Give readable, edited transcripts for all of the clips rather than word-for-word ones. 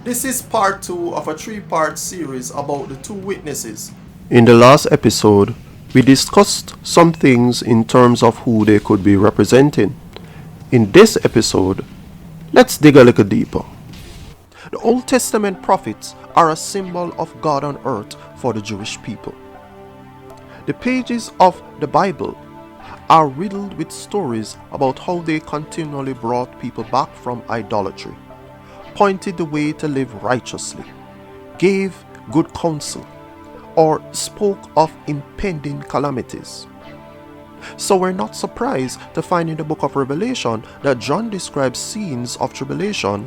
This is part 2 of a 3-part series about the two witnesses. In the last episode, we discussed some things in terms of who they could be representing. In this episode, let's dig a little deeper. The Old Testament prophets are a symbol of God on earth for the Jewish people. The pages of the Bible are riddled with stories about how they continually brought people back from idolatry, pointed the way to live righteously, gave good counsel, or spoke of impending calamities. So we're not surprised to find in the book of Revelation that John describes scenes of tribulation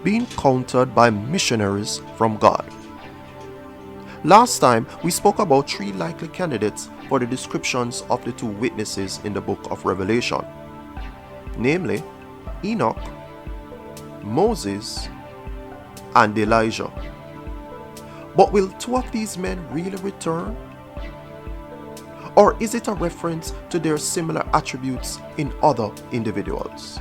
being countered by missionaries from God. Last time, we spoke about 3 likely candidates for the descriptions of the two witnesses in the book of Revelation, namely Enoch, Moses, and Elijah. But will 2 of these men really return? Or is it a reference to their similar attributes in other individuals?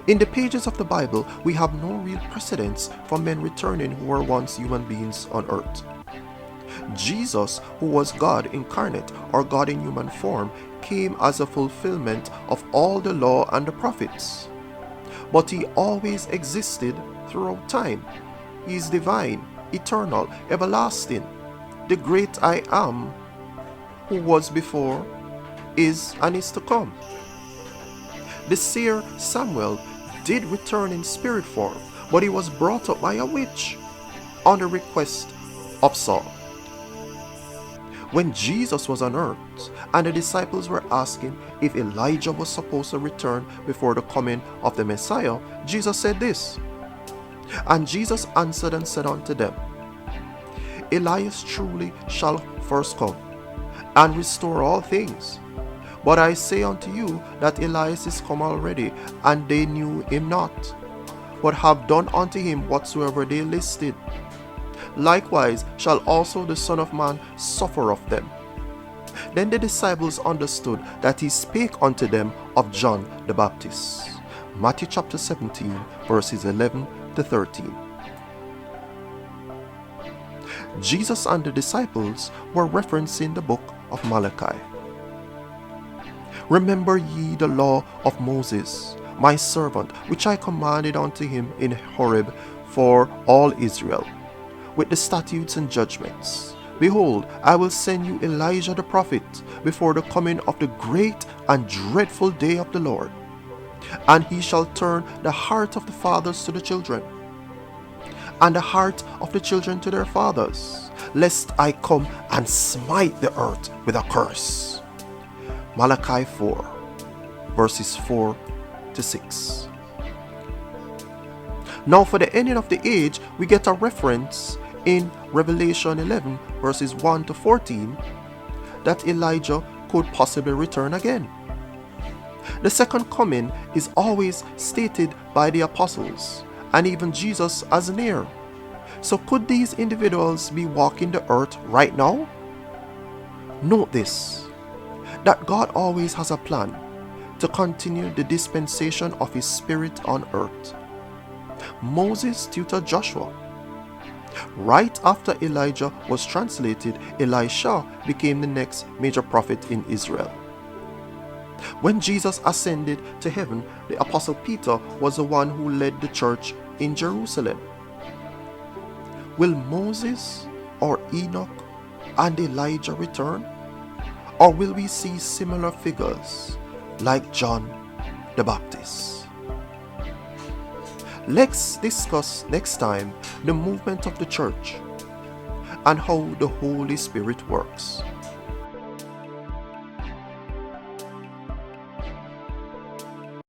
In the pages of the Bible, we have no real precedents for men returning who were once human beings on earth. Jesus, who was God incarnate or God in human form, came as a fulfillment of all the law and the prophets. But he always existed throughout time. He is divine, eternal, everlasting, the great I am, who was before, is, and is to come. The seer Samuel did return in spirit form, but he was brought up by a witch on the request of Saul. When Jesus was on earth and the disciples were asking if Elijah was supposed to return before the coming of the Messiah, Jesus said this, "And Jesus answered and said unto them, Elias truly shall first come, and restore all things. But I say unto you that Elias is come already, and they knew him not, but have done unto him whatsoever they listed. Likewise shall also the Son of Man suffer of them." Then the disciples understood that he spake unto them of John the Baptist. Matthew chapter 17, verses 11 to 13. Jesus and the disciples were referencing the book of Malachi. "Remember ye the law of Moses, my servant, which I commanded unto him in Horeb for all Israel, with the statutes and judgments. Behold, I will send you Elijah the prophet before the coming of the great and dreadful day of the Lord. And he shall turn the heart of the fathers to the children, and the heart of the children to their fathers, lest I come and smite the earth with a curse." Malachi 4, verses 4 to 6. Now for the ending of the age, we get a reference in Revelation 11, verses 1 to 14, that Elijah could possibly return again. The second coming is always stated by the apostles, and even Jesus as near. So could these individuals be walking the earth right now? Note this, that God always has a plan to continue the dispensation of his Spirit on earth. Moses tutored Joshua. Right after Elijah was translated, Elisha became the next major prophet in Israel. When Jesus ascended to heaven, the Apostle Peter was the one who led the church in Jerusalem. Will Moses or Enoch and Elijah return? Or will we see similar figures like John the Baptist? Let's discuss next time the movement of the church and how the Holy Spirit works.